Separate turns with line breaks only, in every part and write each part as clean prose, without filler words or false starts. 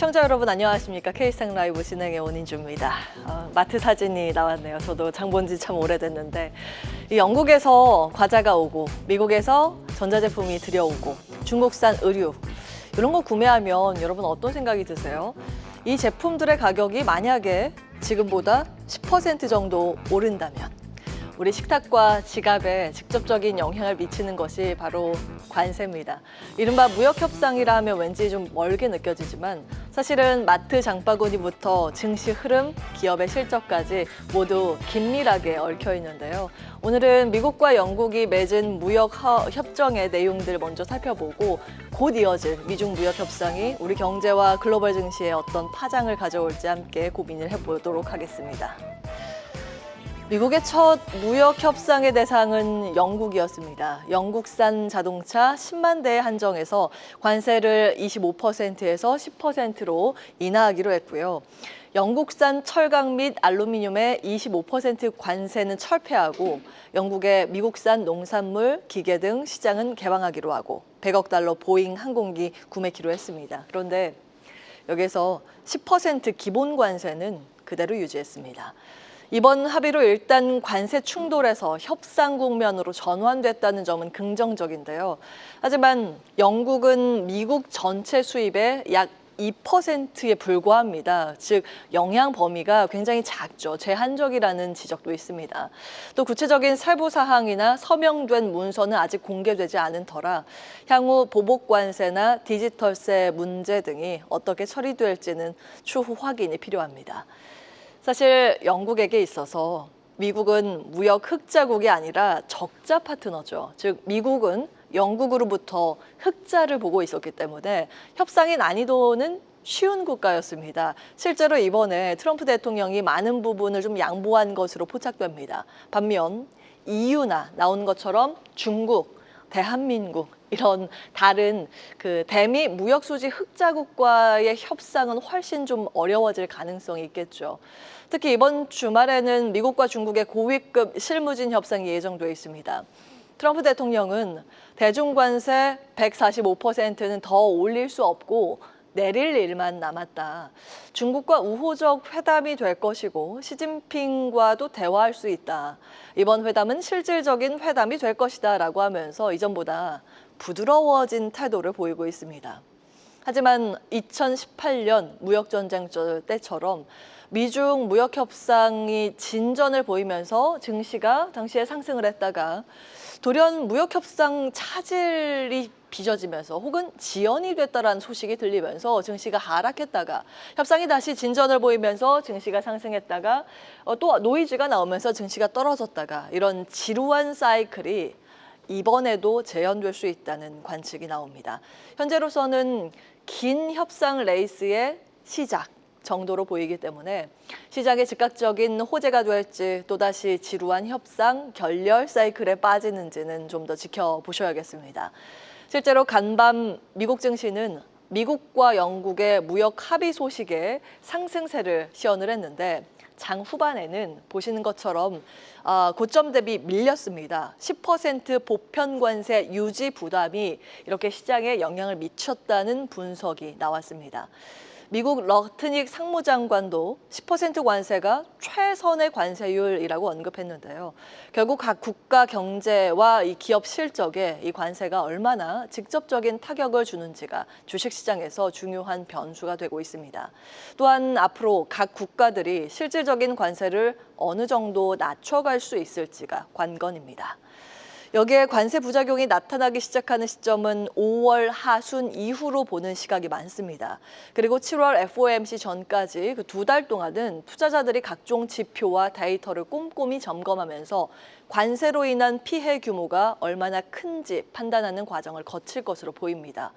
시청자 여러분 안녕하십니까? K스탁 라이브 진행의 원인주입니다. 마트 사진이 나왔네요. 저도 장 본 지 참 오래됐는데 이 영국에서 과자가 오고 미국에서 전자제품이 들여오고 중국산 의류 이런 거 구매하면 여러분 어떤 생각이 드세요? 이 제품들의 가격이 만약에 지금보다 10% 정도 오른다면 우리 식탁과 지갑에 직접적인 영향을 미치는 것이 바로 관세입니다. 이른바 무역협상이라 하면 왠지 좀 멀게 느껴지지만 사실은 마트 장바구니부터 증시 흐름, 기업의 실적까지 모두 긴밀하게 얽혀 있는데요. 오늘은 미국과 영국이 맺은 무역 협정의 내용들 먼저 살펴보고 곧 이어질 미중 무역 협상이 우리 경제와 글로벌 증시에 어떤 파장을 가져올지 함께 고민을 해보도록 하겠습니다. 미국의 첫 무역 협상의 대상은 영국이었습니다. 영국산 자동차 10만 대에 한정해서 관세를 25%에서 10%로 인하하기로 했고요. 영국산 철강 및 알루미늄의 25% 관세는 철폐하고 영국의 미국산 농산물, 기계 등 시장은 개방하기로 하고 100억 달러 보잉 항공기 구매키로 했습니다. 그런데 여기서 10% 기본 관세는 그대로 유지했습니다. 이번 합의로 일단 관세 충돌에서 협상 국면으로 전환됐다는 점은 긍정적인데요. 하지만 영국은 미국 전체 수입의 약 2%에 불과합니다. 즉 영향 범위가 굉장히 작죠. 제한적이라는 지적도 있습니다. 또 구체적인 세부 사항이나 서명된 문서는 아직 공개되지 않은 터라 향후 보복 관세나 디지털세 문제 등이 어떻게 처리될지는 추후 확인이 필요합니다. 사실 영국에게 있어서 미국은 무역 흑자국이 아니라 적자 파트너죠. 즉 미국은 영국으로부터 흑자를 보고 있었기 때문에 협상의 난이도는 쉬운 국가였습니다. 실제로 이번에 트럼프 대통령이 많은 부분을 좀 양보한 것으로 포착됩니다. 반면 EU나 나온 것처럼 중국, 대한민국 이런 다른 대미 무역 수지 흑자국과의 협상은 훨씬 좀 어려워질 가능성이 있겠죠. 특히 이번 주말에는 미국과 중국의 고위급 실무진 협상이 예정돼 있습니다. 트럼프 대통령은 대중관세 145%는 더 올릴 수 없고 내릴 일만 남았다. 중국과 우호적 회담이 될 것이고 시진핑과도 대화할 수 있다. 이번 회담은 실질적인 회담이 될 것이다 라고 하면서 이전보다 부드러워진 태도를 보이고 있습니다. 하지만 2018년 무역전쟁 때처럼 미중 무역협상이 진전을 보이면서 증시가 당시에 상승을 했다가 돌연 무역협상 차질이 빚어지면서 혹은 지연이 됐다라는 소식이 들리면서 증시가 하락했다가 협상이 다시 진전을 보이면서 증시가 상승했다가 또 노이즈가 나오면서 증시가 떨어졌다가 이런 지루한 사이클이 이번에도 재현될 수 있다는 관측이 나옵니다. 현재로서는 긴 협상 레이스의 시작 정도로 보이기 때문에 시장의 즉각적인 호재가 될지 또다시 지루한 협상, 결렬 사이클에 빠지는지는 좀 더 지켜보셔야겠습니다. 실제로 간밤 미국 증시는 미국과 영국의 무역 합의 소식에 상승세를 시연을 했는데 장 후반에는 보시는 것처럼 고점 대비 밀렸습니다. 10% 보편 관세 유지 부담이 이렇게 시장에 영향을 미쳤다는 분석이 나왔습니다. 미국 러트닉 상무장관도 10% 관세가 최선의 관세율이라고 언급했는데요. 결국 각 국가 경제와 이 기업 실적에 이 관세가 얼마나 직접적인 타격을 주는지가 주식시장에서 중요한 변수가 되고 있습니다. 또한 앞으로 각 국가들이 실질적인 관세를 어느 정도 낮춰갈 수 있을지가 관건입니다. 여기에 관세 부작용이 나타나기 시작하는 시점은 5월 하순 이후로 보는 시각이 많습니다. 그리고 7월 FOMC 전까지 그 2달 동안은 투자자들이 각종 지표와 데이터를 꼼꼼히 점검하면서 관세로 인한 피해 규모가 얼마나 큰지 판단하는 과정을 거칠 것으로 보입니다.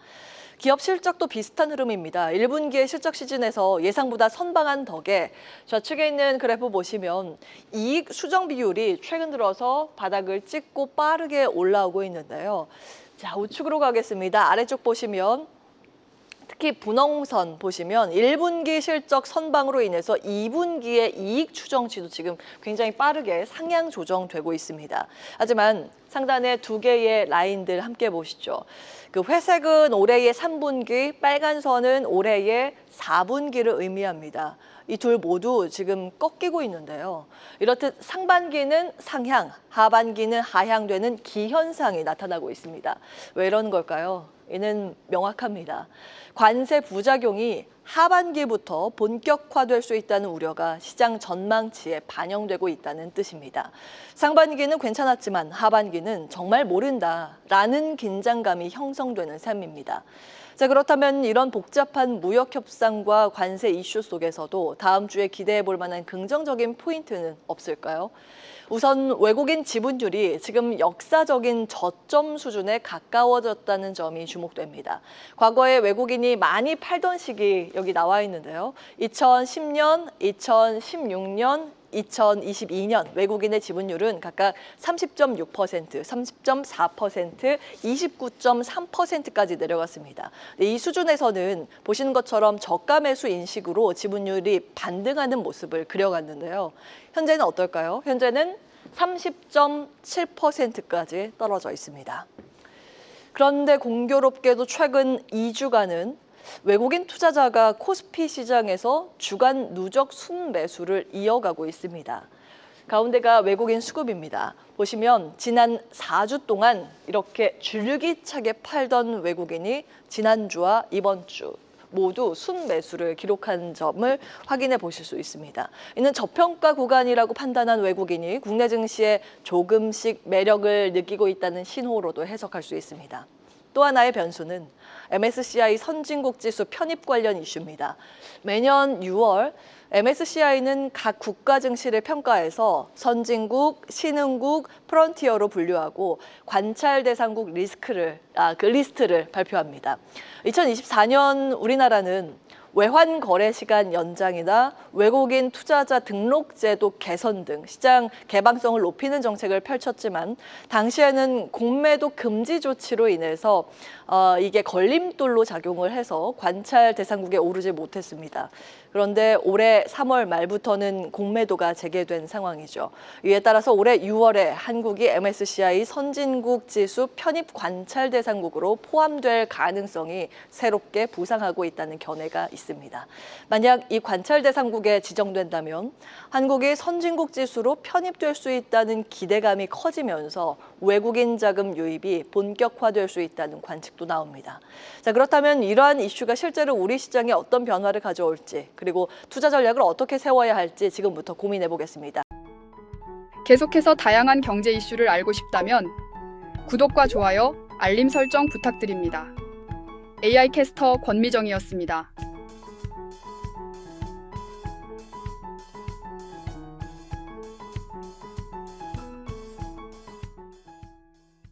기업 실적도 비슷한 흐름입니다. 1분기의 실적 시즌에서 예상보다 선방한 덕에 좌측에 있는 그래프 보시면 이익 수정 비율이 최근 들어서 바닥을 찍고 빠르게 올라오고 있는데요. 자, 우측으로 가겠습니다. 아래쪽 보시면 특히 분홍선 보시면 1분기 실적 선방으로 인해서 2분기의 이익 추정치도 지금 굉장히 빠르게 상향 조정되고 있습니다. 하지만 상단에 두 개의 라인들 함께 보시죠. 그 회색은 올해의 3분기, 빨간 선은 올해의 4분기를 의미합니다. 이 둘 모두 지금 꺾이고 있는데요. 이렇듯 상반기는 상향, 하반기는 하향되는 기현상이 나타나고 있습니다. 왜 이런 걸까요? 이는 명확합니다. 관세 부작용이 하반기부터 본격화될 수 있다는 우려가 시장 전망치에 반영되고 있다는 뜻입니다. 상반기는 괜찮았지만 하반기는 정말 모른다라는 긴장감이 형성되는 셈입니다. 자, 그렇다면 이런 복잡한 무역 협상과 관세 이슈 속에서도 다음 주에 기대해 볼 만한 긍정적인 포인트는 없을까요? 우선 외국인 지분율이 지금 역사적인 저점 수준에 가까워졌다는 점이 주목됩니다. 과거에 외국인이 많이 팔던 시기 여기 나와 있는데요. 2010년, 2016년, 2022년 외국인의 지분율은 각각 30.6%, 30.4%, 29.3%까지 내려갔습니다. 이 수준에서는 보시는 것처럼 저가 매수 인식으로 지분율이 반등하는 모습을 그려갔는데요. 현재는 어떨까요? 현재는 30.7%까지 떨어져 있습니다. 그런데 공교롭게도 최근 2주간은 외국인 투자자가 코스피 시장에서 주간 누적 순매수를 이어가고 있습니다. 가운데가 외국인 수급입니다. 보시면 지난 4주 동안 이렇게 줄기차게 팔던 외국인이 지난주와 이번 주 모두 순매수를 기록한 점을 확인해 보실 수 있습니다. 이는 저평가 구간이라고 판단한 외국인이 국내 증시에 조금씩 매력을 느끼고 있다는 신호로도 해석할 수 있습니다. 또 하나의 변수는 MSCI 선진국 지수 편입 관련 이슈입니다. 매년 6월 MSCI는 각 국가 증시를 평가해서 선진국, 신흥국, 프론티어로 분류하고 관찰 대상국 리스트를 발표합니다. 2024년 우리나라는 외환 거래 시간 연장이나 외국인 투자자 등록 제도 개선 등 시장 개방성을 높이는 정책을 펼쳤지만 당시에는 공매도 금지 조치로 인해서 이게 걸림돌로 작용을 해서 관찰 대상국에 오르지 못했습니다. 그런데 올해 3월 말부터는 공매도가 재개된 상황이죠. 이에 따라서 올해 6월에 한국이 MSCI 선진국 지수 편입 관찰 대상국으로 포함될 가능성이 새롭게 부상하고 있다는 견해가 있습니다. 만약 이 관찰 대상국에 지정된다면 한국이 선진국 지수로 편입될 수 있다는 기대감이 커지면서 외국인 자금 유입이 본격화될 수 있다는 관측도 나옵니다. 자, 그렇다면 이러한 이슈가 실제로 우리 시장에 어떤 변화를 가져올지 그리고 투자 전략을 어떻게 세워야 할지 지금부터 고민해 보겠습니다.
계속해서 다양한 경제 이슈를 알고 싶다면 구독과 좋아요, 알림 설정 부탁드립니다. AI 캐스터 권미정이었습니다.